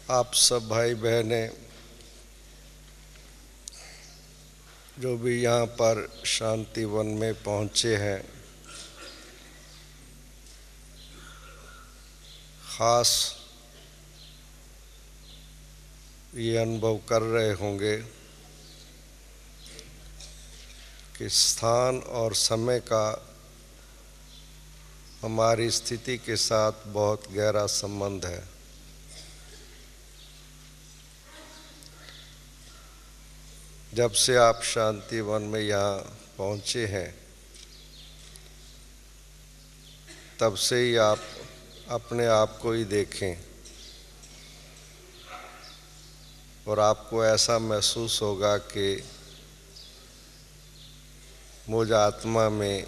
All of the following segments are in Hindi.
आप सब भाई बहनें जो भी यहाँ पर शांति वन में पहुँचे हैं, ख़ास ये अनुभव कर रहे होंगे कि स्थान और समय का हमारी स्थिति के साथ बहुत गहरा संबंध है। जब से आप शांति वन में यहाँ पहुँचे हैं, तब से ही आप अपने आप को ही देखें और आपको ऐसा महसूस होगा कि मुझ आत्मा में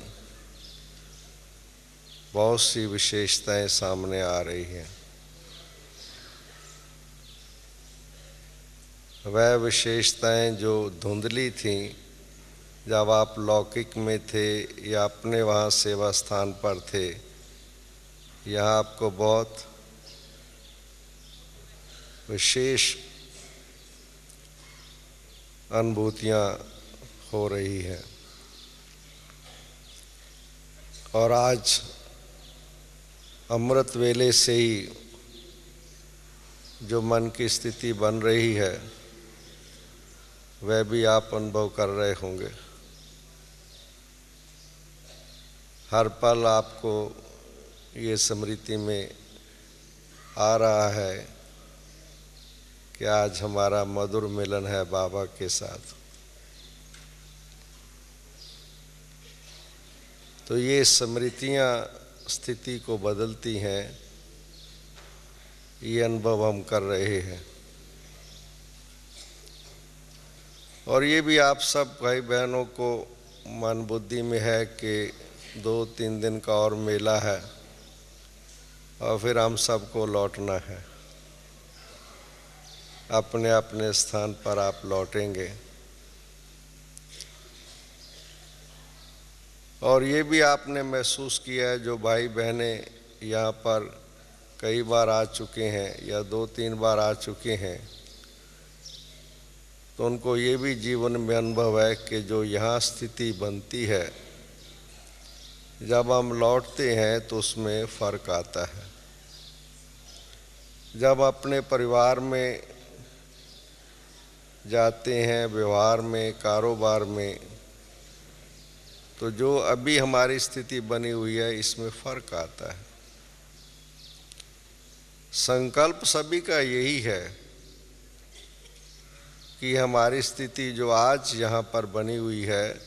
बहुत सी विशेषताएं सामने आ रही हैं। वह विशेषताएं जो धुंधली थीं जब आप लौकिक में थे या अपने वहाँ सेवा स्थान पर थे, यहाँ आपको बहुत विशेष अनुभूतियाँ हो रही हैं। और आज अमृत वेले से ही जो मन की स्थिति बन रही है, वह भी आप अनुभव कर रहे होंगे। हर पल आपको ये स्मृति में आ रहा है कि आज हमारा मधुर मिलन है बाबा के साथ। तो ये स्मृतियाँ स्थिति को बदलती हैं, ये अनुभव हम कर रहे हैं। और ये भी आप सब भाई बहनों को मन बुद्धि में है कि 2-3 दिन का और मेला है और फिर हम सबको लौटना है। अपने अपने स्थान पर आप लौटेंगे। और ये भी आपने महसूस किया है, जो भाई बहनें यहाँ पर कई बार आ चुके हैं या 2-3 बार आ चुके हैं, तो उनको ये भी जीवन में अनुभव है कि जो यहाँ स्थिति बनती है, जब हम लौटते हैं तो उसमें फ़र्क आता है। जब अपने परिवार में जाते हैं, व्यवहार में, कारोबार में, तो जो अभी हमारी स्थिति बनी हुई है, इसमें फ़र्क आता है। संकल्प सभी का यही है कि हमारी स्थिति जो आज यहाँ पर बनी हुई है,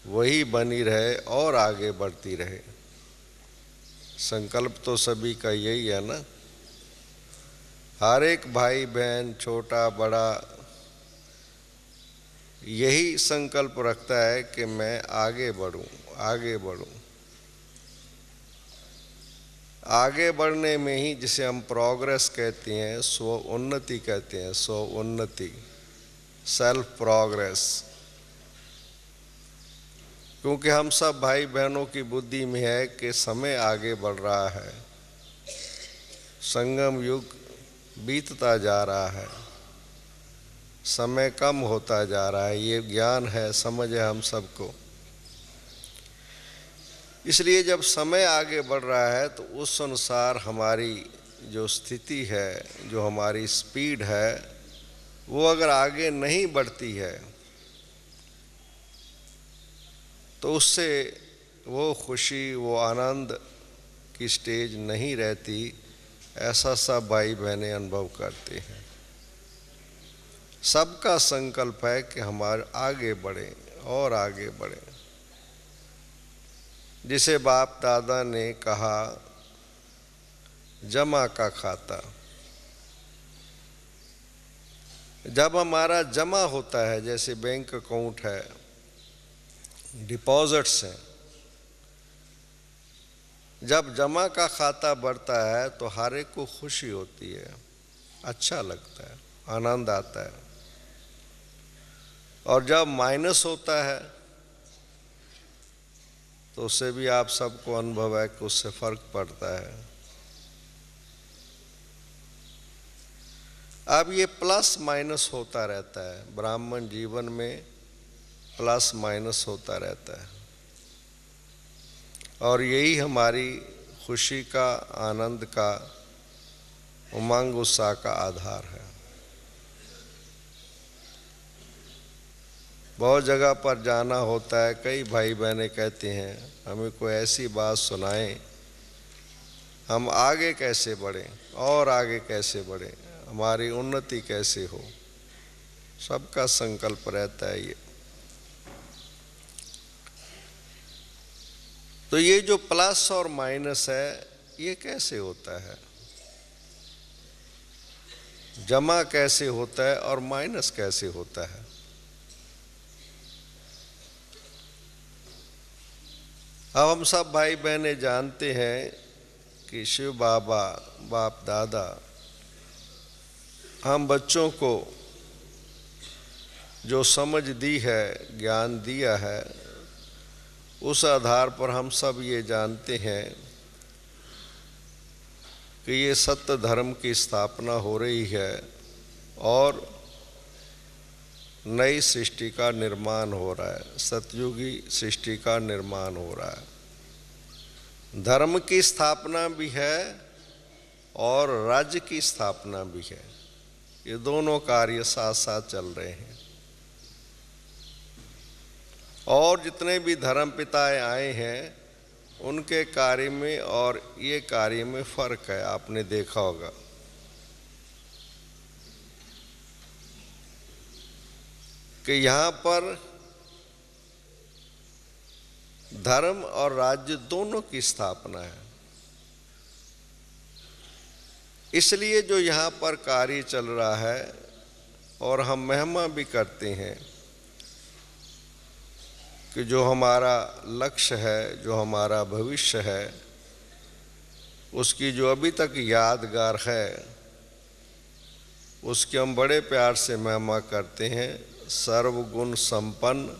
वही बनी रहे और आगे बढ़ती रहे। संकल्प तो सभी का यही है ना। हर एक भाई बहन, छोटा बड़ा, यही संकल्प रखता है कि मैं आगे बढ़ूं, आगे बढ़ूं। आगे बढ़ने में ही जिसे हम प्रोग्रेस कहते हैं, स्व उन्नति कहते हैं, स्व उन्नति, सेल्फ प्रोग्रेस। क्योंकि हम सब भाई बहनों की बुद्धि में है कि समय आगे बढ़ रहा है, संगम युग बीतता जा रहा है, समय कम होता जा रहा है। ये ज्ञान है, समझ है हम सबको। इसलिए जब समय आगे बढ़ रहा है तो उस अनुसार हमारी जो स्थिति है, जो हमारी स्पीड है, वो अगर आगे नहीं बढ़ती है तो उससे वो खुशी, वो आनंद की स्टेज नहीं रहती। ऐसा सब भाई बहनें अनुभव करते हैं। सबका संकल्प है कि हमारे आगे बढ़े और आगे बढ़े। जिसे बाप दादा ने कहा, जमा का खाता। जब हमारा जमा होता है, जैसे बैंक अकाउंट है, डिपॉजिट्स हैं, जब जमा का खाता बढ़ता है तो हर एक को खुशी होती है, अच्छा लगता है, आनंद आता है। और जब माइनस होता है तो उससे भी आप सबको अनुभव है कि उससे फर्क पड़ता है। अब ये प्लस माइनस होता रहता है, ब्राह्मण जीवन में प्लस माइनस होता रहता है, और यही हमारी खुशी का, आनंद का, उमंग उत्साह का आधार है। बहुत जगह पर जाना होता है, कई भाई बहनें कहते हैं हमें कोई ऐसी बात सुनाएं, हम आगे कैसे बढ़ें और आगे कैसे बढ़ें, हमारी उन्नति कैसे हो। सबका संकल्प रहता है ये। तो ये जो प्लस और माइनस है, ये कैसे होता है, जमा कैसे होता है और माइनस कैसे होता है। अब हम सब भाई बहनें जानते हैं कि शिव बाबा, बाप दादा हम बच्चों को जो समझ दी है, ज्ञान दिया है, उस आधार पर हम सब ये जानते हैं कि ये सत्य धर्म की स्थापना हो रही है और नई सृष्टि का निर्माण हो रहा है, सतयुगी सृष्टि का निर्माण हो रहा है। धर्म की स्थापना भी है और राज्य की स्थापना भी है। ये दोनों कार्य साथ साथ चल रहे हैं। और जितने भी धर्म पिताएं आए हैं उनके कार्य में और ये कार्य में फर्क है, आपने देखा होगा। कि यहाँ पर धर्म और राज्य दोनों की स्थापना है। इसलिए जो यहाँ पर कार्य चल रहा है और हम महिमा भी करते हैं कि जो हमारा लक्ष्य है, जो हमारा भविष्य है, उसकी जो अभी तक यादगार है, उसकी हम बड़े प्यार से महिमा करते हैं। सर्वगुण संपन्न,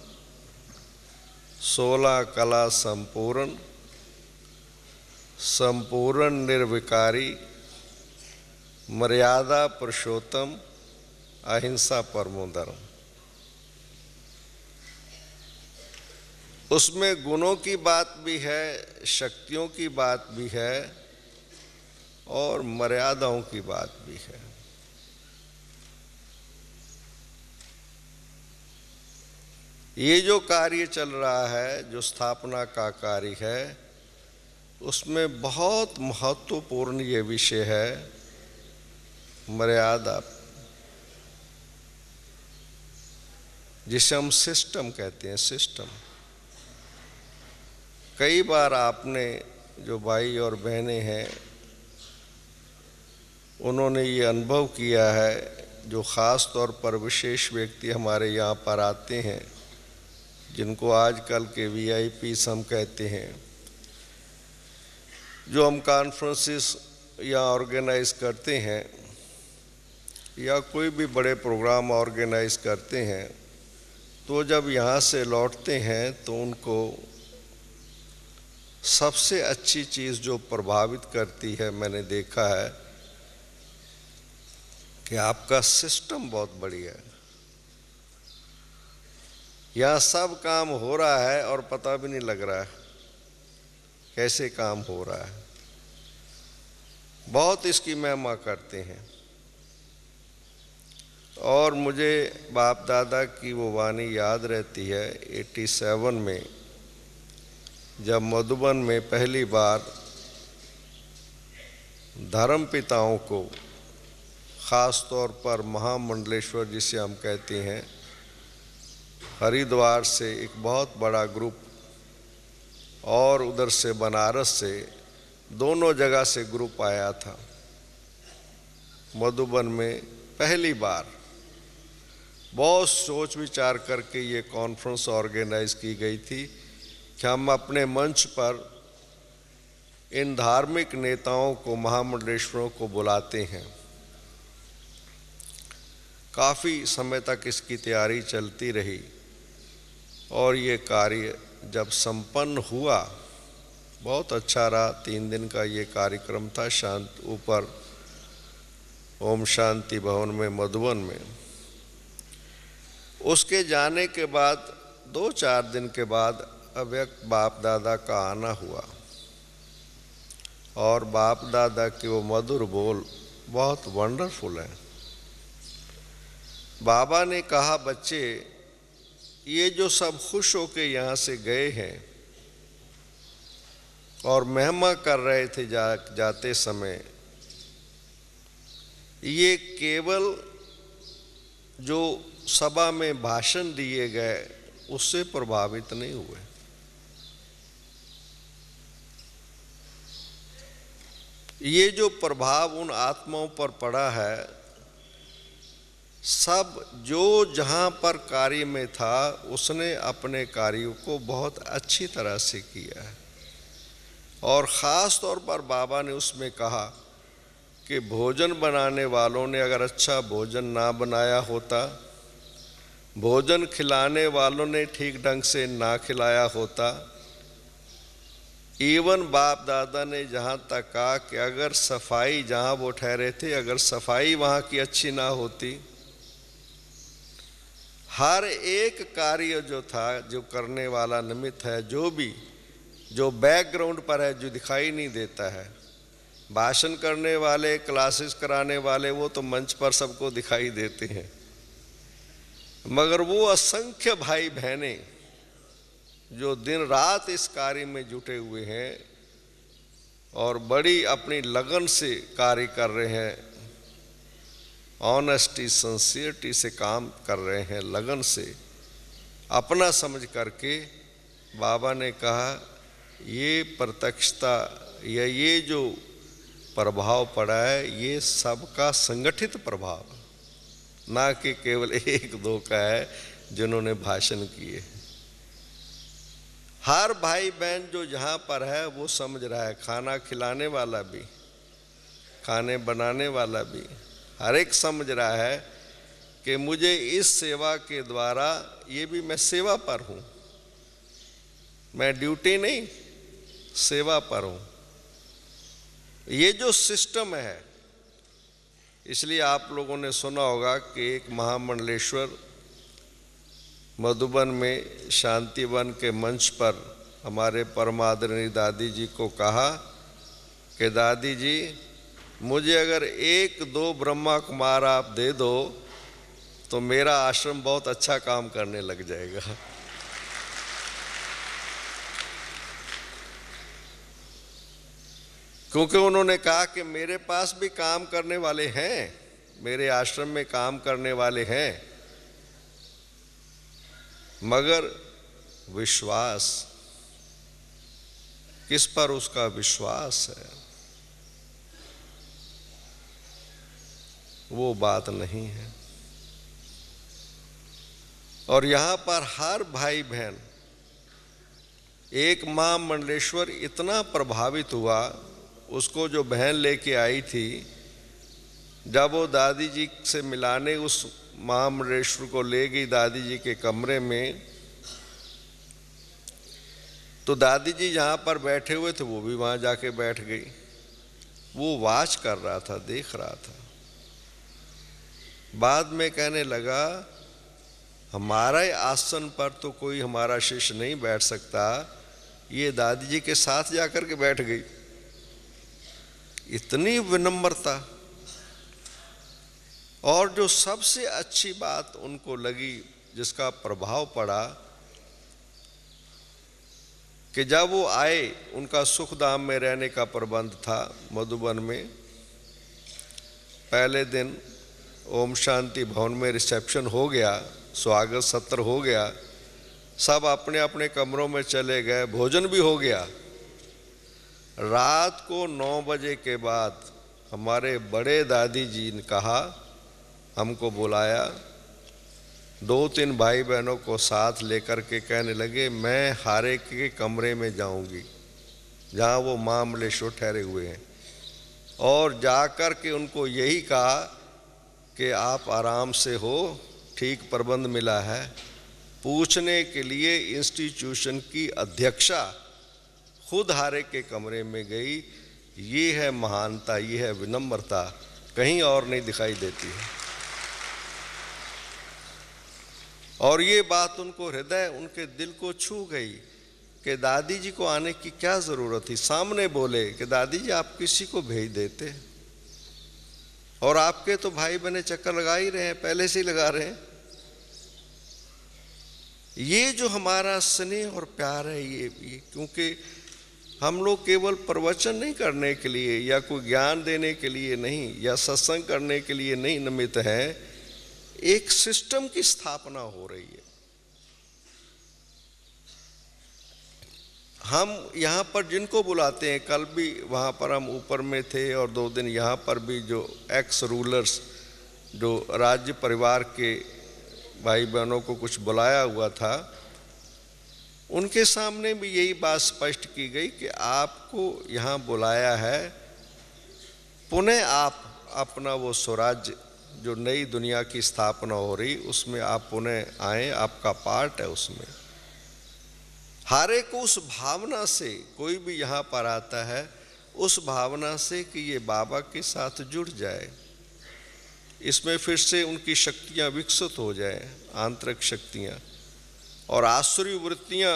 16 कला संपूर्ण, संपूर्ण निर्विकारी, मर्यादा पुरुषोत्तम, अहिंसा परमो धर्म। उसमें गुणों की बात भी है, शक्तियों की बात भी है और मर्यादाओं की बात भी है। ये जो कार्य चल रहा है, जो स्थापना का कार्य है, उसमें बहुत महत्वपूर्ण ये विषय है मर्यादा, जिसे हम सिस्टम कहते हैं। सिस्टम कई बार आपने, जो भाई और बहनें हैं, उन्होंने ये अनुभव किया है, जो ख़ास तौर पर विशेष व्यक्ति हमारे यहाँ पर आते हैं, जिनको आजकल के VIPs हम कहते हैं, जो हम कॉन्फ्रेंसेस या ऑर्गेनाइज करते हैं या कोई भी बड़े प्रोग्राम ऑर्गेनाइज करते हैं, तो जब यहाँ से लौटते हैं तो उनको सबसे अच्छी चीज़ जो प्रभावित करती है, मैंने देखा है कि आपका सिस्टम बहुत बढ़िया है। यहाँ सब काम हो रहा है और पता भी नहीं लग रहा है कैसे काम हो रहा है। बहुत इसकी महिमा करते हैं। और मुझे बाप दादा की वो वाणी याद रहती है 87 में, जब मधुबन में पहली बार धर्म पिताओं को, ख़ास तौर पर महामंडलेश्वर जिसे हम कहते हैं, हरिद्वार से एक बहुत बड़ा ग्रुप और उधर से बनारस से, दोनों जगह से ग्रुप आया था मधुबन में पहली बार। बहुत सोच विचार करके ये कॉन्फ्रेंस ऑर्गेनाइज की गई थी कि हम अपने मंच पर इन धार्मिक नेताओं को, महामंडलेश्वरों को बुलाते हैं। काफ़ी समय तक इसकी तैयारी चलती रही और ये कार्य जब संपन्न हुआ, बहुत अच्छा रहा। 3 दिन का ये कार्यक्रम था। शांत ऊपर ओम शांति भवन में मधुबन में। उसके जाने के बाद 2-4 दिन के बाद अव्यक्त बाप दादा का आना हुआ और बाप दादा के वो मधुर बोल बहुत वंडरफुल हैं। बाबा ने कहा, बच्चे ये जो सब खुश होके यहाँ से गए हैं और महिमा कर रहे थे जाते समय, ये केवल जो सभा में भाषण दिए गए उससे प्रभावित नहीं हुए। ये जो प्रभाव उन आत्माओं पर पड़ा है, सब जो जहाँ पर कार्य में था उसने अपने कार्यों को बहुत अच्छी तरह से किया है। और ख़ास तौर पर बाबा ने उसमें कहा कि भोजन बनाने वालों ने अगर अच्छा भोजन ना बनाया होता, भोजन खिलाने वालों ने ठीक ढंग से ना खिलाया होता, इवन बाप दादा ने जहाँ तक कहा कि अगर सफाई जहाँ वो ठहरे थे, अगर सफाई वहाँ की अच्छी ना होती, हर एक कार्य जो था, जो करने वाला निमित्त है, जो बैकग्राउंड पर है, जो दिखाई नहीं देता है, भाषण करने वाले, क्लासेस कराने वाले, वो तो मंच पर सबको दिखाई देते हैं, मगर वो असंख्य भाई बहनें जो दिन रात इस कार्य में जुटे हुए हैं और बड़ी अपनी लगन से कार्य कर रहे हैं, ऑनेस्टी सिंसियरिटी से काम कर रहे हैं, लगन से अपना समझ करके, बाबा ने कहा ये प्रत्यक्षता या ये जो प्रभाव पड़ा है, ये सबका संगठित प्रभाव, ना कि केवल 1-2 का है जिन्होंने भाषण किए। हर भाई बहन जो जहाँ पर है वो समझ रहा है, खाना खिलाने वाला भी, खाने बनाने वाला भी, हर एक समझ रहा है कि मुझे इस सेवा के द्वारा, ये भी मैं सेवा पर हूँ, मैं ड्यूटी नहीं, सेवा पर हूँ। ये जो सिस्टम है, इसलिए आप लोगों ने सुना होगा कि एक महामंडलेश्वर मधुबन में शांतिवन के मंच पर हमारे परमादरणीय दादी जी को कहा कि दादी जी, मुझे अगर 1-2 ब्रह्मा कुमार आप दे दो तो मेरा आश्रम बहुत अच्छा काम करने लग जाएगा। क्योंकि उन्होंने कहा कि मेरे पास भी काम करने वाले हैं, मेरे आश्रम में काम करने वाले हैं, मगर विश्वास, किस पर उसका विश्वास है, वो बात नहीं है। और यहाँ पर हर भाई बहन, एक महामंडलेश्वर इतना प्रभावित हुआ, उसको जो बहन लेके आई थी, जब वो दादी जी से मिलाने उस महामंडलेश्वर को ले गई दादी जी के कमरे में, तो दादी जी जहाँ पर बैठे हुए थे वो भी वहाँ जाके बैठ गई। वो वाच कर रहा था, देख रहा था। बाद में कहने लगा, हमारे आसन पर तो कोई हमारा शिष्य नहीं बैठ सकता, ये दादी जी के साथ जाकर के बैठ गई। इतनी विनम्रता। और जो सबसे अच्छी बात उनको लगी, जिसका प्रभाव पड़ा, कि जब वो आए, उनका सुखधाम में रहने का प्रबंध था मधुबन में। पहले दिन ओम शांति भवन में रिसेप्शन हो गया, स्वागत सत्र हो गया, सब अपने अपने कमरों में चले गए, भोजन भी हो गया। रात को 9 बजे के बाद हमारे बड़े दादी जी ने कहा, हमको बुलाया, 2-3 भाई बहनों को साथ लेकर के कहने लगे, मैं हारे के कमरे में जाऊंगी जहाँ वो महामंडलेश्वर ठहरे हुए हैं, और जाकर के उनको यही कहा कि आप आराम से हो, ठीक प्रबंध मिला है। पूछने के लिए इंस्टीट्यूशन की अध्यक्षा खुद हारे के कमरे में गई। ये है महानता, ये है विनम्रता। कहीं और नहीं दिखाई देती है। और ये बात उनको हृदय, उनके दिल को छू गई कि दादी जी को आने की क्या ज़रूरत थी। सामने बोले कि दादी जी आप किसी को भेज देते, और आपके तो भाई बहने चक्कर लगा ही रहे हैं, पहले से ही लगा रहे हैं। ये जो हमारा स्नेह और प्यार है, ये क्योंकि हम लोग केवल प्रवचन नहीं करने के लिए या कोई ज्ञान देने के लिए नहीं या सत्संग करने के लिए नहीं निमित्त हैं, एक सिस्टम की स्थापना हो रही है। हम यहाँ पर जिनको बुलाते हैं, कल भी वहाँ पर हम ऊपर में थे और 2 दिन यहाँ पर भी जो एक्स रूलर्स, जो राज्य परिवार के भाई बहनों को कुछ बुलाया हुआ था, उनके सामने भी यही बात स्पष्ट की गई कि आपको यहाँ बुलाया है, पुनः आप अपना वो स्वराज्य जो नई दुनिया की स्थापना हो रही उसमें आप पुनः आए, आपका पार्ट है उसमें। हर एक उस भावना से, कोई भी यहाँ पर आता है उस भावना से कि ये बाबा के साथ जुड़ जाए, इसमें फिर से उनकी शक्तियाँ विकसित हो जाए, आंतरिक शक्तियाँ, और आसुरी वृत्तियाँ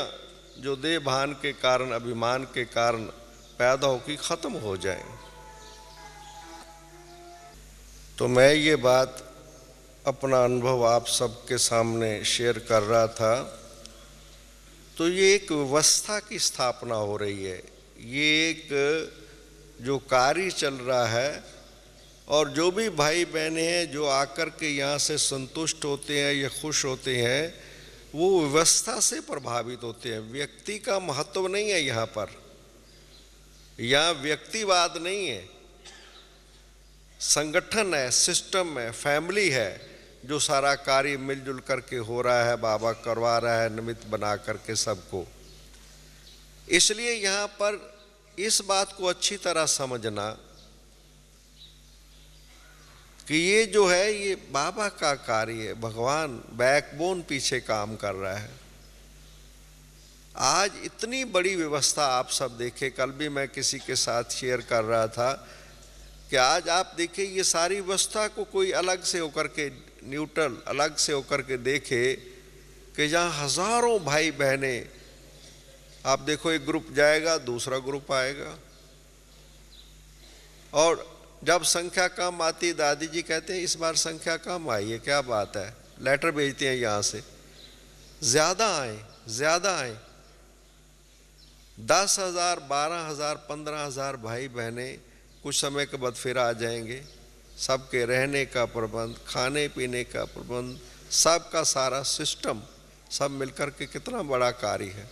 जो देह भान के कारण, अभिमान के कारण पैदा होकर ख़त्म हो जाएं। तो मैं ये बात, अपना अनुभव आप सबके सामने शेयर कर रहा था। तो ये एक व्यवस्था की स्थापना हो रही है, ये एक जो कार्य चल रहा है, और जो भी भाई बहनें हैं जो आकर के यहाँ से संतुष्ट होते हैं या खुश होते हैं, वो व्यवस्था से प्रभावित होते हैं। व्यक्ति का महत्व नहीं है यहाँ पर, यहाँ व्यक्तिवाद नहीं है, संगठन है, सिस्टम है, फैमिली है, जो सारा कार्य मिलजुल करके हो रहा है, बाबा करवा रहा है निमित्त बना करके सबको। इसलिए यहाँ पर इस बात को अच्छी तरह समझना कि ये जो है ये बाबा का कार्य है, भगवान बैकबोन पीछे काम कर रहा है। आज इतनी बड़ी व्यवस्था आप सब देखें, कल भी मैं किसी के साथ शेयर कर रहा था कि आज आप देखिए ये सारी व्यवस्था को कोई अलग से होकर के, न्यूट्रल अलग से होकर के देखे कि जहाँ हजारों भाई बहने, आप देखो एक ग्रुप जाएगा दूसरा ग्रुप आएगा, और जब संख्या कम आती, दादी जी कहते हैं इस बार संख्या कम आई है, क्या बात है, लेटर भेजते हैं यहाँ से, ज़्यादा आए, ज़्यादा आए। 10,000, 12,000, 15,000 भाई बहने कुछ समय के बाद फिर आ जाएंगे। सबके रहने का प्रबंध, खाने पीने का प्रबंध, सबका सारा सिस्टम, सब मिलकर के कितना बड़ा कार्य है।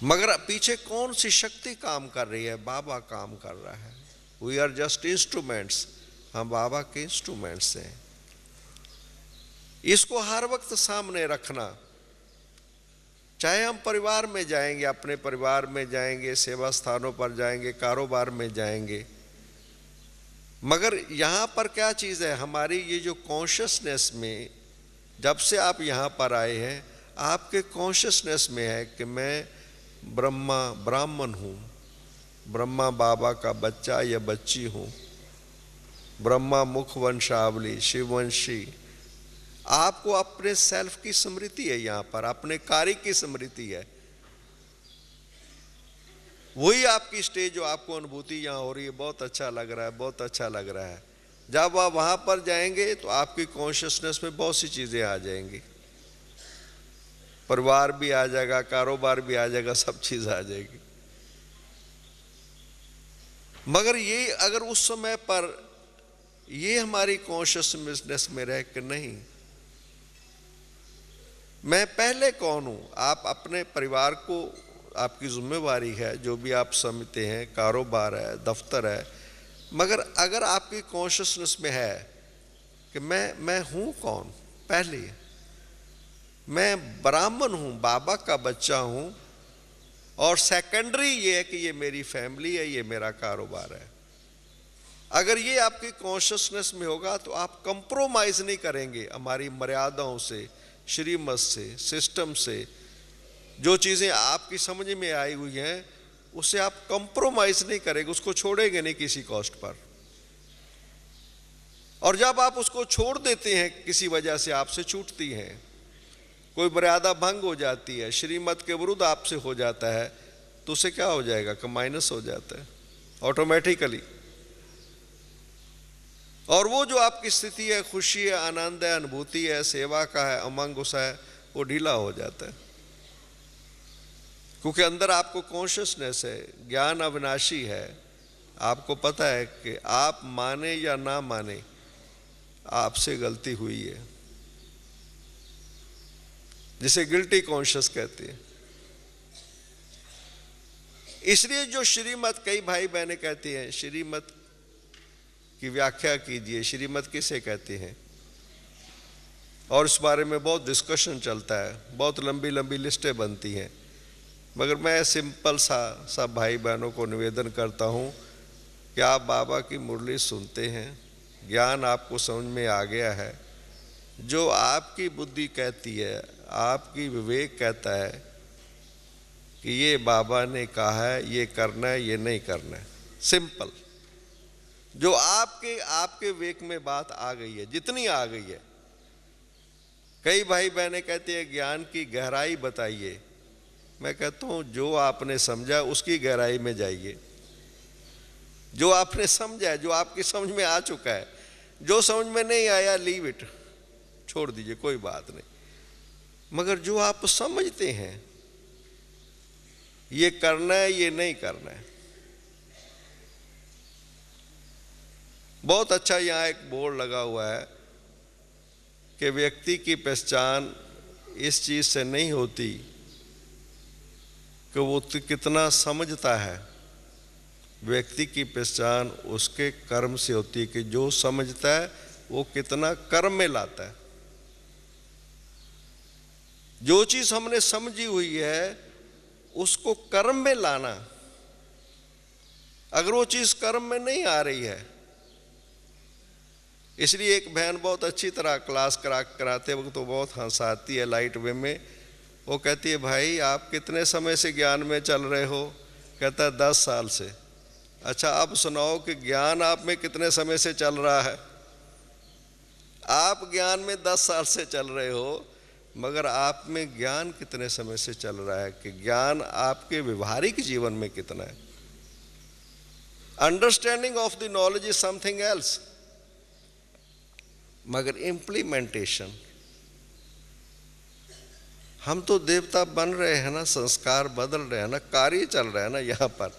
मगर पीछे कौन सी शक्ति काम कर रही है? बाबा काम कर रहा है। वी आर जस्ट इंस्ट्रूमेंट्स, हम बाबा के इंस्ट्रूमेंट्स हैं। इसको हर वक्त सामने रखना, चाहे हम परिवार में जाएंगे, अपने परिवार में जाएंगे, सेवा स्थानों पर जाएंगे, कारोबार में जाएंगे, मगर यहाँ पर क्या चीज़ है, हमारी ये जो कॉन्शियसनेस में, जब से आप यहाँ पर आए हैं, आपके कॉन्शियसनेस में है कि मैं ब्राह्मण हूँ, ब्रह्मा बाबा का बच्चा या बच्ची हूँ, ब्रह्मा मुख वंशावली, शिववंशी। आपको अपने सेल्फ की स्मृति है, यहाँ पर अपने कार्य की स्मृति है, वही आपकी स्टेज जो आपको अनुभूति यहाँ हो रही है, बहुत अच्छा लग रहा है, बहुत अच्छा लग रहा है। जब आप वहाँ पर जाएंगे तो आपकी कॉन्शियसनेस में बहुत सी चीज़ें आ जाएंगी, परिवार भी आ जाएगा, कारोबार भी आ जाएगा, सब चीज़ आ जाएगी। मगर ये अगर उस समय पर ये हमारी कॉन्शियसनेस में रहे कि नहीं, मैं पहले कौन हूँ। आप अपने परिवार को, आपकी जिम्मेवारी है, जो भी आप समझते हैं, कारोबार है, दफ्तर है, मगर अगर आपकी कॉन्शियसनेस में है कि मैं हूँ कौन, पहले मैं ब्राह्मण हूँ, बाबा का बच्चा हूँ, और सेकेंडरी ये है कि ये मेरी फैमिली है, ये मेरा कारोबार है। अगर ये आपकी कॉन्शियसनेस में होगा तो आप कंप्रोमाइज़ नहीं करेंगे हमारी मर्यादाओं से, श्रीमत से, सिस्टम से। जो चीज़ें आपकी समझ में आई हुई हैं उससे आप कंप्रोमाइज नहीं करेंगे, उसको छोड़ेंगे नहीं किसी कॉस्ट पर। और जब आप उसको छोड़ देते हैं, किसी वजह से आपसे छूटती हैं, कोई मर्यादा भंग हो जाती है, श्रीमत के विरुद्ध आपसे हो जाता है, तो उसे क्या हो जाएगा कि माइनस हो जाता है ऑटोमेटिकली। और वो जो आपकी स्थिति है, खुशी है, आनंद है, अनुभूति है, सेवा का है, उमंग उसा है, वो ढीला हो जाता है। क्योंकि अंदर आपको कॉन्शियसनेस है, ज्ञान अविनाशी है, आपको पता है कि आप माने या ना माने आपसे गलती हुई है, जिसे गिल्टी कॉन्शियस कहते हैं। इसलिए जो श्रीमत, कई भाई बहनें कहती हैं श्रीमत की व्याख्या कीजिए, श्रीमत किसे कहते हैं, और इस बारे में बहुत डिस्कशन चलता है, बहुत लंबी लंबी लिस्टें बनती हैं। मगर मैं सिंपल सा सब भाई बहनों को निवेदन करता हूँ कि आप बाबा की मुरली सुनते हैं, ज्ञान आपको समझ में आ गया है, जो आपकी बुद्धि कहती है, आपकी विवेक कहता है कि ये बाबा ने कहा है, ये करना है, ये नहीं करना है, सिंपल, जो आपके विवेक में बात आ गई है, जितनी आ गई है। कई भाई बहनें कहते हैं ज्ञान की गहराई बताइए, मैं कहता हूँ जो आपने समझा उसकी गहराई में जाइए, जो आपने समझा है, जो आपकी समझ में आ चुका है। जो समझ में नहीं आया, लीव इट, छोड़ दीजिए, कोई बात नहीं। मगर जो आप समझते हैं, ये करना है, ये नहीं करना है। बहुत अच्छा यहाँ एक बोर्ड लगा हुआ है कि व्यक्ति की पहचान इस चीज से नहीं होती कि वो कितना समझता है, व्यक्ति की पहचान उसके कर्म से होती है कि जो समझता है वो कितना कर्म में लाता है। जो चीज हमने समझी हुई है उसको कर्म में लाना, अगर वो चीज कर्म में नहीं आ रही है। इसलिए एक बहन बहुत अच्छी तरह क्लास कराते वक्त तो बहुत हंसाती है लाइट वे में। वो कहती है भाई आप कितने समय से ज्ञान में चल रहे हो? कहता है 10 साल से। अच्छा अब सुनाओ कि ज्ञान आप में कितने समय से चल रहा है? आप ज्ञान में 10 साल से चल रहे हो, मगर आप में ज्ञान कितने समय से चल रहा है, कि ज्ञान आपके व्यवहारिक जीवन में कितना है। Understanding of the knowledge is something else, मगर इम्प्लीमेंटेशन, हम तो देवता बन रहे हैं ना, संस्कार बदल रहे हैं ना, कार्य चल रहा है ना यहाँ पर।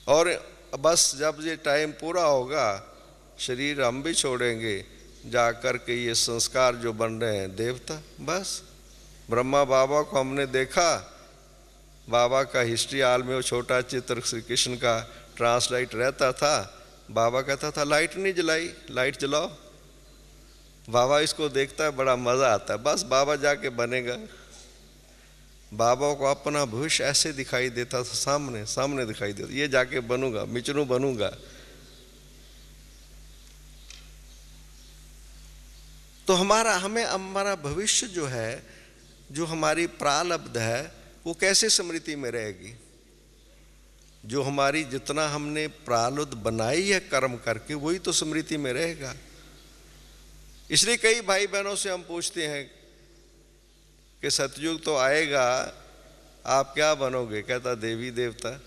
और बस जब ये टाइम पूरा होगा, शरीर हम भी छोड़ेंगे, जा कर के ये संस्कार जो बन रहे हैं देवता। बस ब्रह्मा बाबा को हमने देखा, बाबा का हिस्ट्री हाल में वो छोटा चित्र श्री कृष्ण का ट्रांसलाइट रहता था। बाबा कहता था लाइट नहीं जलाई, लाइट जलाओ। बाबा इसको देखता है, बड़ा मजा आता है। बस बाबा जाके बनेगा। बाबा को अपना भविष्य ऐसे दिखाई देता था, सामने सामने दिखाई देता, ये जाके बनूंगा, मिचनू बनूंगा। तो हमारा भविष्य जो है, जो हमारी प्रारब्ध है, वो कैसे स्मृति में रहेगी? जो हमारी जितना हमने प्रारब्ध बनाई है कर्म करके, वही तो स्मृति में रहेगा। इसलिए कई भाई बहनों से हम पूछते हैं कि सतयुग तो आएगा, आप क्या बनोगे? कहता देवी देवता।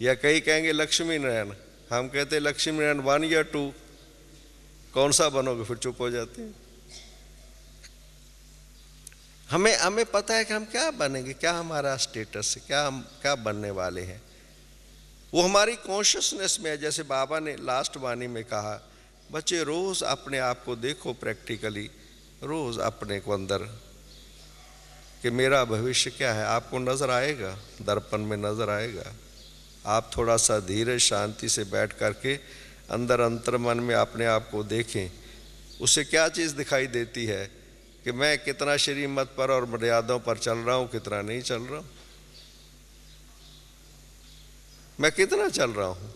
या कई कहेंगे लक्ष्मी नारायण, हम कहते लक्ष्मी नारायण 1 या 2, कौन सा बनोगे? फिर चुप हो जाते हैं। हमें पता है कि हम क्या बनेंगे, क्या हमारा स्टेटस है, क्या हम क्या बनने वाले हैं। वो हमारी कॉन्शियसनेस में है। जैसे बाबा ने लास्ट वाणी में कहा, बच्चे रोज अपने आप को देखो प्रैक्टिकली, रोज अपने को अंदर कि मेरा भविष्य क्या है। आपको नजर आएगा, दर्पण में नजर आएगा। आप थोड़ा सा धीरे शांति से बैठ करके अंदर अंतर मन में अपने आप को देखें, उससे क्या चीज़ दिखाई देती है कि मैं कितना श्रीमत पर और मर्यादाओं पर चल रहा हूँ, कितना नहीं चल रहा हूँ, मैं कितना चल रहा हूँ।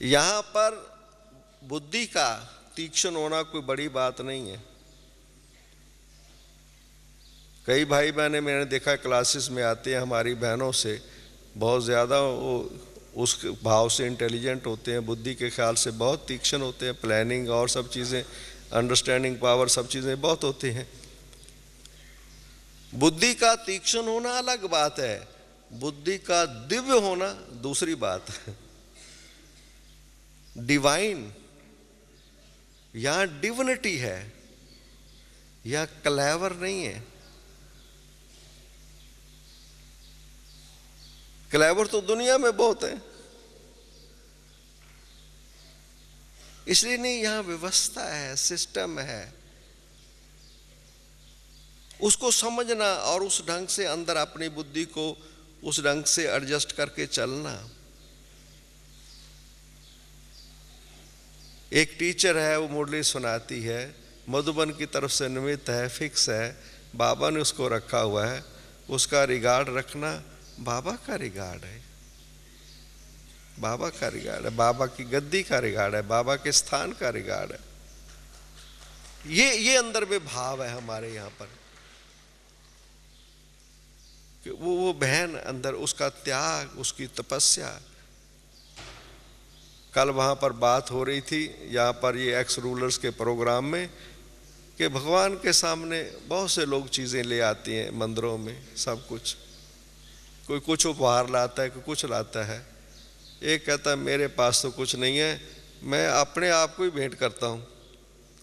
यहाँ पर बुद्धि का तीक्ष्ण होना कोई बड़ी बात नहीं है। कई भाई बहनें मैंने देखा क्लासेस में आते हैं हमारी बहनों से, बहुत ज़्यादा वो उस भाव से इंटेलिजेंट होते हैं, बुद्धि के ख्याल से बहुत तीक्ष्ण होते हैं, प्लानिंग और सब चीज़ें, अंडरस्टैंडिंग पावर, सब चीज़ें बहुत होती हैं। बुद्धि का तीक्ष्ण होना अलग बात है, बुद्धि का दिव्य होना दूसरी बात है। डिवाइन, यहां डिविनिटी है, यहां क्लेवर नहीं है। क्लेवर तो दुनिया में बहुत है, इसलिए नहीं, यहां व्यवस्था है, सिस्टम है, उसको समझना और उस ढंग से अंदर अपनी बुद्धि को उस ढंग से एडजस्ट करके चलना। एक टीचर है, वो मुरली सुनाती है, मधुबन की तरफ से निमित्त है, फिक्स है, बाबा ने उसको रखा हुआ है, उसका रिगार्ड रखना बाबा का रिगार्ड है, बाबा का रिगार्ड है, बाबा की गद्दी का रिगार्ड है, बाबा के स्थान का रिगार्ड है। ये अंदर में भाव है हमारे यहाँ पर कि वो बहन अंदर, उसका त्याग, उसकी तपस्या। कल वहाँ पर बात हो रही थी यहाँ पर ये एक्स रूलर्स के प्रोग्राम में कि भगवान के सामने बहुत से लोग चीज़ें ले आती हैं मंदिरों में, सब कुछ, कोई कुछ उपहार लाता है, कोई कुछ लाता है। एक कहता है मेरे पास तो कुछ नहीं है, मैं अपने आप को ही भेंट करता हूँ,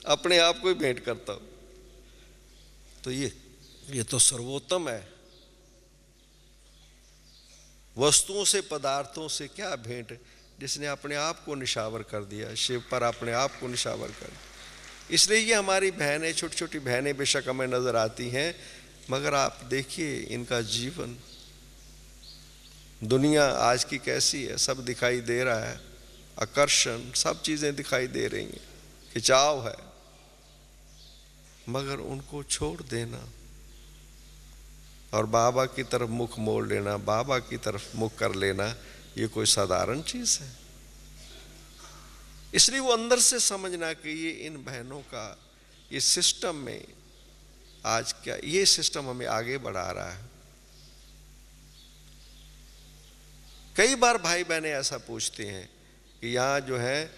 अपने आप को ही भेंट करता हूँ। तो ये तो सर्वोत्तम है। वस्तुओं से, पदार्थों से क्या भेंट, जिसने अपने आप को निशावर कर दिया, शिव पर अपने आप को निशावर कर दिया। इसलिए ये हमारी बहनें, छोटी छोटी बहनें बेशक हमें नजर आती हैं, मगर आप देखिए इनका जीवन, दुनिया आज की कैसी है, सब दिखाई दे रहा है, आकर्षण, सब चीजें दिखाई दे रही हैं, खिंचाव है, मगर उनको छोड़ देना और बाबा की तरफ मुख मोड़ लेना, बाबा की तरफ मुख कर लेना, ये कोई साधारण चीज है। इसलिए वो अंदर से समझना कि ये इन बहनों का ये सिस्टम में आज क्या, ये सिस्टम हमें आगे बढ़ा रहा है। कई बार भाई बहनें ऐसा पूछते हैं कि यहाँ जो है,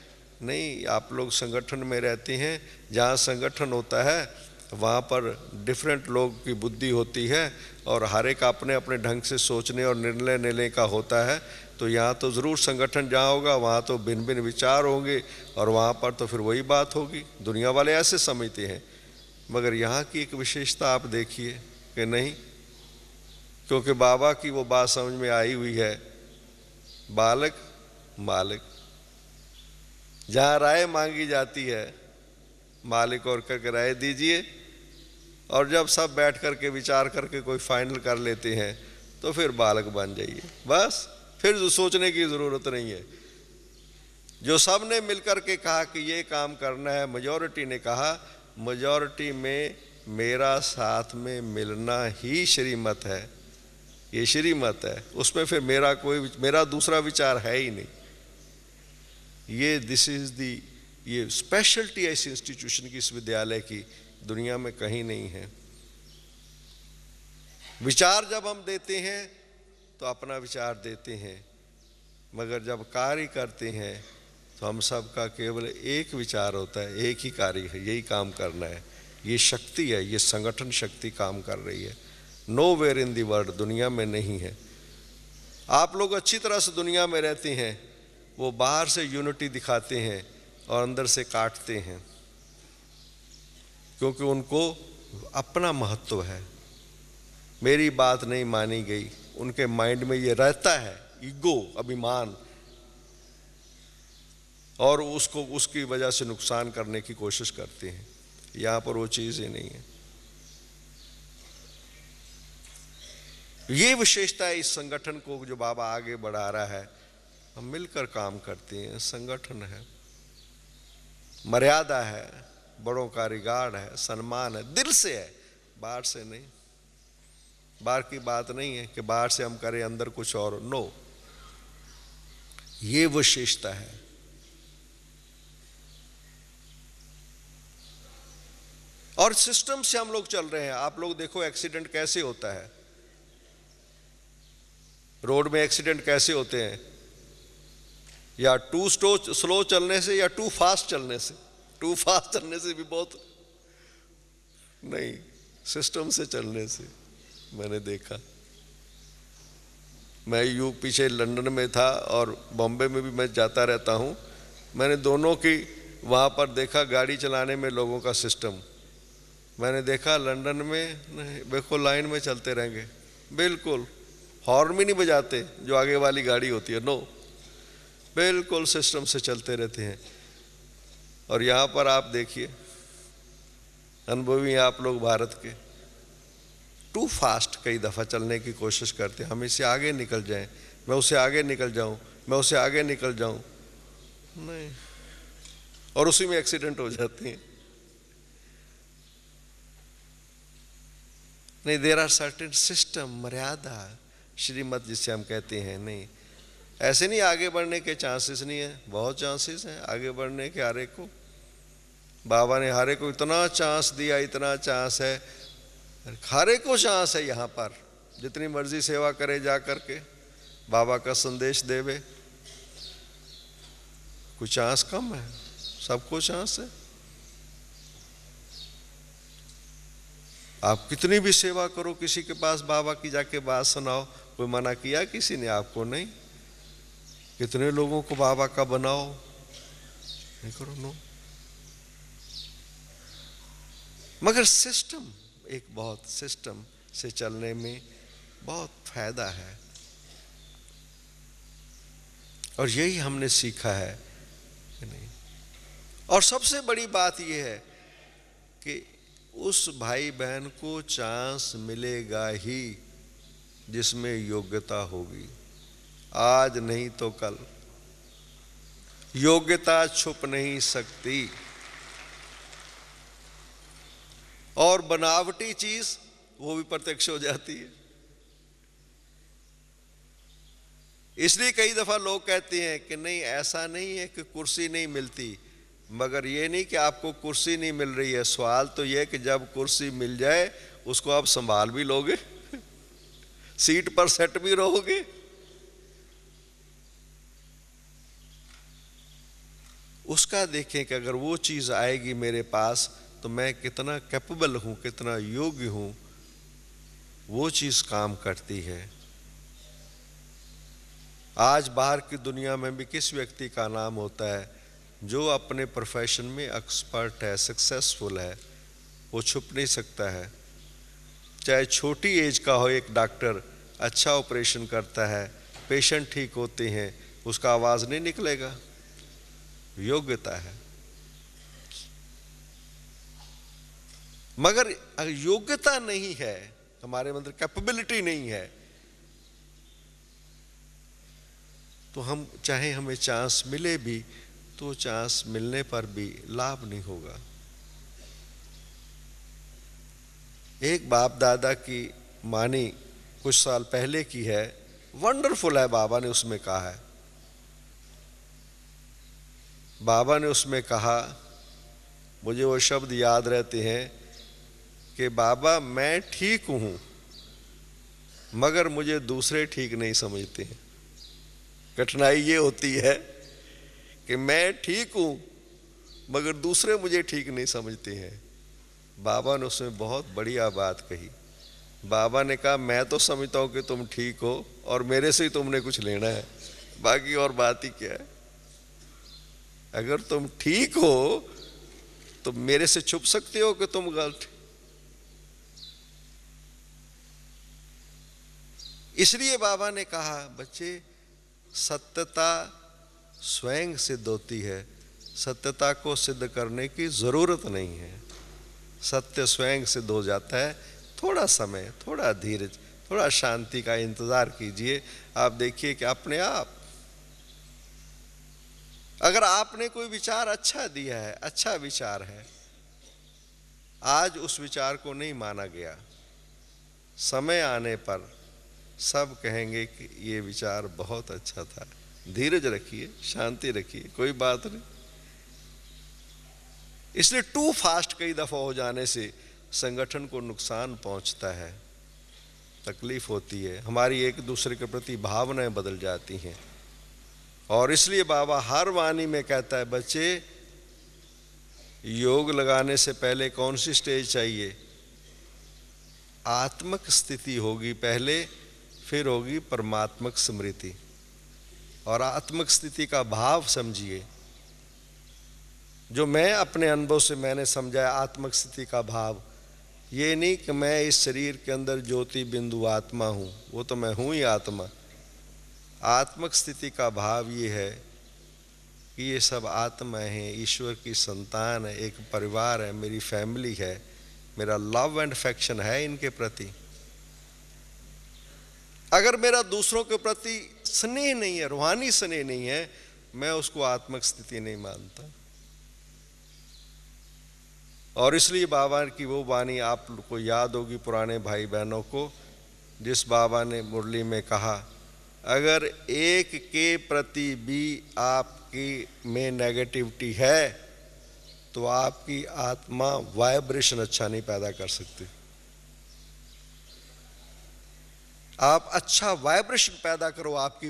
नहीं आप लोग संगठन में रहते हैं, जहाँ संगठन होता है वहाँ पर डिफरेंट लोग की बुद्धि होती है और हर एक अपने अपने ढंग से सोचने और निर्णय लेने का होता है, तो यहाँ तो ज़रूर संगठन जहाँ होगा वहाँ तो भिन्न भिन्न विचार होंगे और वहाँ पर तो फिर वही बात होगी। दुनिया वाले ऐसे समझते हैं, मगर यहाँ की एक विशेषता आप देखिए कि नहीं, क्योंकि बाबा की वो बात समझ में आई हुई है, बालक मालिक, जहाँ राय मांगी जाती है मालिक और करके राय दीजिए, और जब सब बैठ करके विचार करके कोई फाइनल कर लेते हैं तो फिर बालक बन जाइए, बस फिर सोचने की ज़रूरत नहीं है। जो सब ने मिलकर के कहा कि ये काम करना है, मेजॉरिटी ने कहा, मेजॉरिटी में मेरा साथ में मिलना ही श्रीमत है, ये श्रीमत है, उसमें फिर मेरा दूसरा विचार है ही नहीं। ये दिस इज दी, ये स्पेशलिटी है इस इंस्टीट्यूशन की, इस विद्यालय की, दुनिया में कहीं नहीं है। विचार जब हम देते हैं तो अपना विचार देते हैं, मगर जब कार्य करते हैं तो हम सब का केवल एक विचार होता है, एक ही कार्य है, यही काम करना है। ये शक्ति है, ये संगठन शक्ति काम कर रही है, नोवेयर इन दी वर्ल्ड, दुनिया में नहीं है। आप लोग अच्छी तरह से दुनिया में रहते हैं, वो बाहर से यूनिटी दिखाते हैं और अंदर से काटते हैं, क्योंकि उनको अपना महत्व है, मेरी बात नहीं मानी गई, उनके माइंड में ये रहता है, ईगो, अभिमान, और उसको उसकी वजह से नुकसान करने की कोशिश करते हैं। यहाँ पर वो चीज़ ही नहीं है। ये विशेषता है इस संगठन को जो बाबा आगे बढ़ा रहा है। हम मिलकर काम करते हैं, संगठन है, मर्यादा है, बड़ों का रिगार्ड है, सम्मान है, दिल से है, बाहर से नहीं। बाहर की बात नहीं है कि बाहर से हम करें अंदर कुछ और, नो, ये विशेषता है। और सिस्टम से हम लोग चल रहे हैं। आप लोग देखो एक्सीडेंट कैसे होता है, रोड में एक्सीडेंट कैसे होते हैं, या टू स्लो चलने से या टू फास्ट चलने से। टू फास्ट चलने से भी बहुत नहीं, सिस्टम से चलने से। मैंने देखा, मैं पीछे लंदन में था और बॉम्बे में भी मैं जाता रहता हूँ। मैंने दोनों की वहाँ पर देखा गाड़ी चलाने में लोगों का सिस्टम। मैंने देखा लंदन में देखो लाइन में चलते रहेंगे, बिल्कुल हॉर्न भी नहीं बजाते जो आगे वाली गाड़ी होती है, नो, बिल्कुल सिस्टम से चलते रहते हैं। और यहाँ पर आप देखिए, अनुभवी हैं आप लोग भारत के, टू फास्ट कई दफ़ा चलने की कोशिश करते हैं। हम इससे आगे निकल जाएं, मैं उससे आगे निकल जाऊं, मैं उससे आगे निकल जाऊं, नहीं, और उसी में एक्सीडेंट हो जाते हैं। नहीं, देयर आर सर्टेन सिस्टम, मर्यादा, श्रीमत जिसे हम कहते हैं। नहीं, ऐसे नहीं आगे बढ़ने के चांसेस नहीं है, बहुत चांसेस हैं आगे बढ़ने के। हरे को बाबा ने हरे को इतना चांस दिया, इतना चांस है, हरे को चांस है यहाँ पर, जितनी मर्जी सेवा करे जा करके, बाबा का संदेश देवे, कोई चांस कम है, सबको चांस है। आप कितनी भी सेवा करो, किसी के पास बाबा की जाके बात सुनाओ, कोई मना किया किसी ने आपको? नहीं। कितने लोगों को बाबा का बनाओ, नहीं करो, नो। मगर सिस्टम, एक बहुत सिस्टम से चलने में बहुत फायदा है, और यही हमने सीखा है कि नहीं। और सबसे बड़ी बात यह है कि उस भाई बहन को चांस मिलेगा ही जिसमें योग्यता होगी, आज नहीं तो कल। योग्यता छुप नहीं सकती, और बनावटी चीज वो भी प्रत्यक्ष हो जाती है। इसलिए कई दफा लोग कहते हैं कि नहीं, ऐसा नहीं है कि कुर्सी नहीं मिलती, मगर ये नहीं कि आपको कुर्सी नहीं मिल रही है। सवाल तो यह कि जब कुर्सी मिल जाए उसको आप संभाल भी लोगे, सीट पर सेट भी रहोगे। उसका देखें कि अगर वो चीज आएगी मेरे पास तो मैं कितना कैपेबल हूं, कितना योग्य हूं, वो चीज काम करती है। आज बाहर की दुनिया में भी किस व्यक्ति का नाम होता है जो अपने प्रोफेशन में एक्सपर्ट है, सक्सेसफुल है, वो छुप नहीं सकता है। चाहे छोटी एज का हो, एक डॉक्टर अच्छा ऑपरेशन करता है, पेशेंट ठीक होते हैं, उसका आवाज नहीं निकलेगा, योग्यता है। मगर अगर योग्यता नहीं है, हमारे अंदर कैपेबिलिटी नहीं है, तो हम चाहे हमें चांस मिले भी तो चांस मिलने पर भी लाभ नहीं होगा। एक बाप दादा की मानी कुछ साल पहले की है, वंडरफुल है। बाबा ने उसमें कहा है, बाबा ने उसमें कहा, मुझे वो शब्द याद रहते हैं कि बाबा मैं ठीक हूं मगर मुझे दूसरे ठीक नहीं समझते हैं। कठिनाई ये होती है कि मैं ठीक हूं मगर दूसरे मुझे ठीक नहीं समझते हैं। बाबा ने उसमें बहुत बढ़िया बात कही। बाबा ने कहा, मैं तो समझता हूं कि तुम ठीक हो और मेरे से ही तुमने कुछ लेना है, बाकी और बात ही क्या है। अगर तुम ठीक हो तो मेरे से छुप सकते हो कि तुम गलत। इसलिए बाबा ने कहा, बच्चे सत्यता स्वयं सिद्ध होती है, सत्यता को सिद्ध करने की जरूरत नहीं है, सत्य स्वयं सिद्ध हो जाता है। थोड़ा समय, थोड़ा धीरज, थोड़ा शांति का इंतजार कीजिए, आप देखिए कि अपने आप, अगर आपने कोई विचार अच्छा दिया है, अच्छा विचार है, आज उस विचार को नहीं माना गया, समय आने पर सब कहेंगे कि ये विचार बहुत अच्छा था। धीरज रखिए, शांति रखिए, कोई बात नहीं। इसलिए टू फास्ट कई दफ़ा हो जाने से संगठन को नुकसान पहुंचता है, तकलीफ होती है, हमारी एक दूसरे के प्रति भावनाएं बदल जाती हैं। और इसलिए बाबा हर वाणी में कहता है, बच्चे योग लगाने से पहले कौन सी स्टेज चाहिए? आत्मक स्थिति होगी पहले, फिर होगी परमात्मक स्मृति। और आत्मक स्थिति का भाव समझिए, जो मैं अपने अनुभव से मैंने समझा आत्मक स्थिति का भाव, ये नहीं कि मैं इस शरीर के अंदर ज्योति बिंदु आत्मा हूँ, वो तो मैं हूँ ही आत्मा। आत्मक स्थिति का भाव ये है कि ये सब आत्माएं हैं, ईश्वर की संतान है, एक परिवार है, मेरी फैमिली है, मेरा लव एंड अफेक्शन है इनके प्रति। अगर मेरा दूसरों के प्रति स्नेह नहीं है, रूहानी स्नेह नहीं है, मैं उसको आत्मक स्थिति नहीं मानता। और इसलिए बाबा की वो वाणी आप लोग को याद होगी, पुराने भाई बहनों को, जिस बाबा ने मुरली में कहा, अगर एक के प्रति भी आपकी में नेगेटिविटी है तो आपकी आत्मा वाइब्रेशन अच्छा नहीं पैदा कर सकती। आप अच्छा वाइब्रेशन पैदा करो, आपकी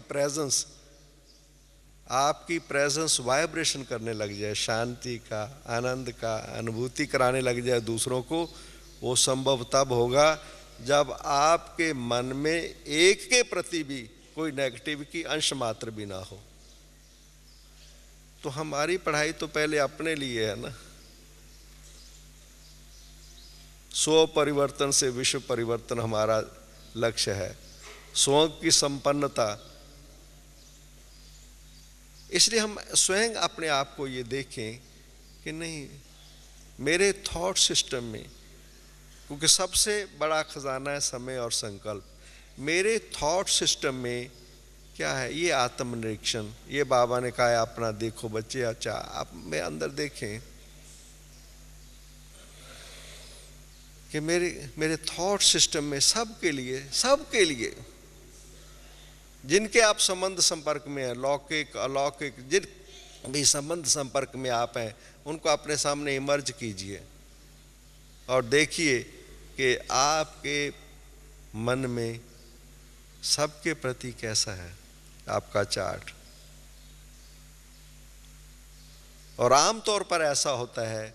प्रेजेंस वाइब्रेशन करने लग जाए, शांति का, आनंद का अनुभूति कराने लग जाए दूसरों को। वो संभव तब होगा जब आपके मन में एक के प्रति भी कोई नेगेटिव की अंश मात्र भी ना हो। तो हमारी पढ़ाई तो पहले अपने लिए है ना। स्व परिवर्तन से विश्व परिवर्तन हमारा लक्ष्य है, स्व की संपन्नता। इसलिए हम स्वयं अपने आप को ये देखें कि नहीं, मेरे थॉट सिस्टम में, क्योंकि सबसे बड़ा खजाना है समय और संकल्प, मेरे थॉट सिस्टम में क्या है? ये आत्मनिरीक्षण। ये बाबा ने कहा है अपना देखो बच्चे, अच्छा आप में अंदर देखें कि मेरे थॉट सिस्टम में सबके लिए जिनके आप संबंध संपर्क में हैं, लौकिक अलौकिक, जिन भी संबंध संपर्क में आप हैं, उनको अपने सामने इमर्ज कीजिए और देखिए कि आपके मन में सबके प्रति कैसा है आपका चार्ट। और आमतौर पर ऐसा होता है,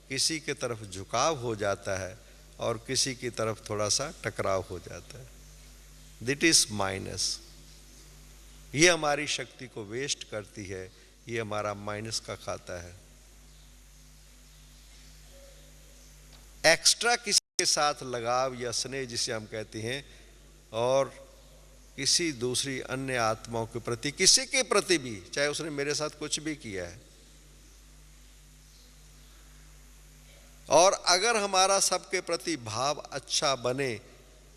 किसी की तरफ झुकाव हो जाता है और किसी की तरफ थोड़ा सा टकराव हो जाता है। That is minus. ये हमारी शक्ति को वेस्ट करती है, ये हमारा माइनस का खाता है। एक्स्ट्रा किसी के साथ लगाव या स्नेह जिसे हम कहते हैं, और किसी दूसरी अन्य आत्माओं के प्रति, किसी के प्रति भी, चाहे उसने मेरे साथ कुछ भी किया है, और अगर हमारा सबके प्रति भाव अच्छा बने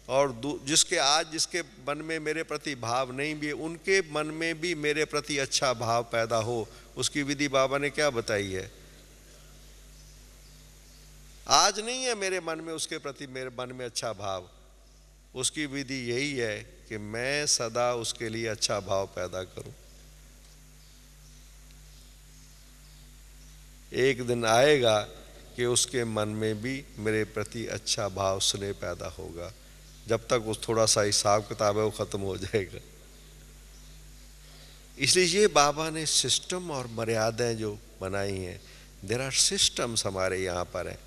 और जिसके मन में मेरे प्रति भाव नहीं भी, उनके मन में भी मेरे प्रति अच्छा भाव पैदा हो, उसकी विधि बाबा ने क्या बताई है? आज नहीं है मेरे मन में उसके प्रति मेरे मन में अच्छा भाव, उसकी विधि यही है कि मैं सदा उसके लिए अच्छा भाव पैदा करूं। एक दिन आएगा कि उसके मन में भी मेरे प्रति अच्छा भाव स्नेह पैदा होगा। जब तक वो थोड़ा सा हिसाब किताब है वो खत्म हो जाएगा। इसलिए ये बाबा ने सिस्टम और मर्यादाएं जो बनाई हैं, देयर आर सिस्टम्स हमारे यहाँ पर है।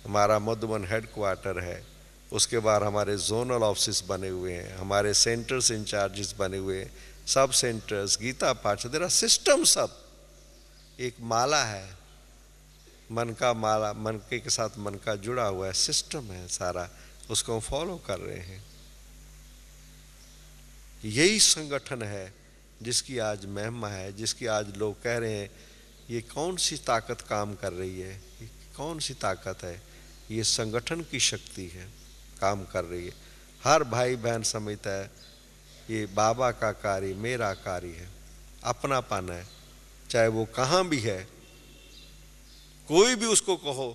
हमारा मधुबन हेडक्वार्टर है, उसके बाद हमारे जोनल ऑफिस बने हुए हैं, हमारे सेंटर्स इंचार्जेस बने हुए हैं, सब सेंटर्स, गीता पाठ, देयर आर सिस्टम। सब एक माला है, मन का माला, मन के साथ मन का जुड़ा हुआ है, सिस्टम है सारा, उसको हम फॉलो कर रहे हैं। यही संगठन है जिसकी आज महिमा है, जिसकी आज लोग कह रहे हैं ये कौन सी ताकत काम कर रही है, ये कौन सी ताकत है? ये संगठन की शक्ति है, काम कर रही है। हर भाई बहन समझता है ये बाबा का कार्य मेरा कार्य है, अपनापन है, चाहे वो कहाँ भी है, कोई भी उसको कहो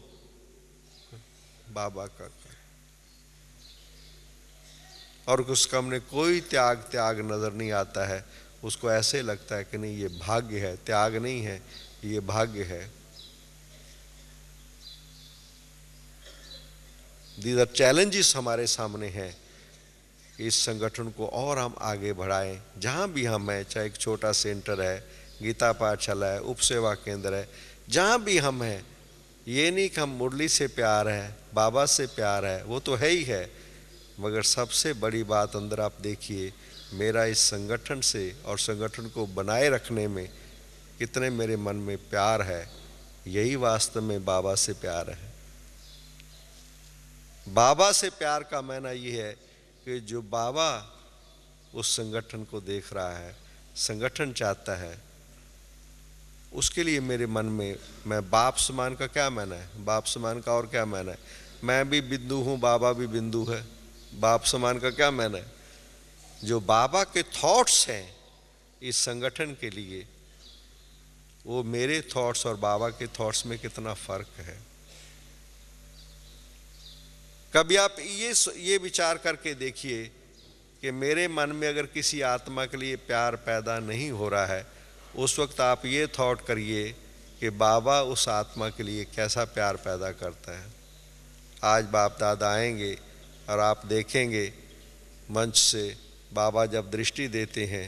बाबा का। और उसका हमने कोई त्याग नजर नहीं आता है, उसको ऐसे लगता है कि नहीं ये भाग्य है, त्याग नहीं है, ये भाग्य है। दीज आर चैलेंजेस हमारे सामने हैं। इस संगठन को और हम आगे बढ़ाएं, जहाँ भी हम हैं, चाहे एक छोटा सेंटर है, गीता पाठशाला है, उप सेवा केंद्र है, जहाँ भी हम हैं, ये नहीं कि हम मुरली से प्यार है, बाबा से प्यार है, वो तो है ही है, मगर सबसे बड़ी बात अंदर आप देखिए, मेरा इस संगठन से और संगठन को बनाए रखने में कितने मेरे मन में प्यार है। यही वास्तव में बाबा से प्यार है। बाबा से प्यार का मायना ये है कि जो बाबा उस संगठन को देख रहा है, संगठन चाहता है, उसके लिए मेरे मन में, मैं बाप समान का क्या मायना है, बाप समान का और क्या मायना है, मैं भी बिंदु हूँ, बाबा भी बिंदु है, बाप समान का क्या मायना है। जो बाबा के थॉट्स हैं इस संगठन के लिए, वो मेरे थॉट्स और बाबा के थॉट्स में कितना फर्क है। कभी आप ये विचार करके देखिए कि मेरे मन में अगर किसी आत्मा के लिए प्यार पैदा नहीं हो रहा है, उस वक्त आप ये थॉट करिए कि बाबा उस आत्मा के लिए कैसा प्यार पैदा करता है। आज बाप दादा आएंगे और आप देखेंगे मंच से बाबा जब दृष्टि देते हैं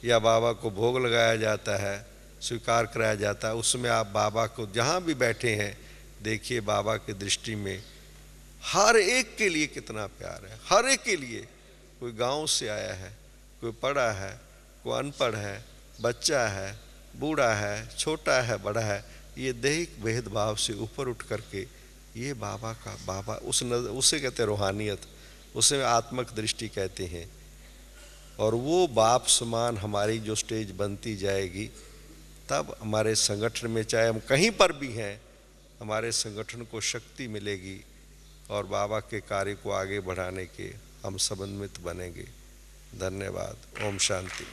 या बाबा को भोग लगाया जाता है, स्वीकार कराया जाता है, उसमें आप बाबा को जहाँ भी बैठे हैं देखिए, बाबा की दृष्टि में हर एक के लिए कितना प्यार है, हर एक के लिए। कोई गांव से आया है, कोई पढ़ा है, कोई अनपढ़ है, बच्चा है, बूढ़ा है, छोटा है, बड़ा है, ये दैहिक भेदभाव से ऊपर उठ करके ये बाबा का, बाबा उसे कहते हैं रूहानियत, उसे आत्मक दृष्टि कहते हैं। और वो बाप समान हमारी जो स्टेज बनती जाएगी, तब हमारे संगठन में, चाहे हम कहीं पर भी हैं, हमारे संगठन को शक्ति मिलेगी और बाबा के कार्य को आगे बढ़ाने के हम समन्वित बनेंगे। धन्यवाद। ओम शांति।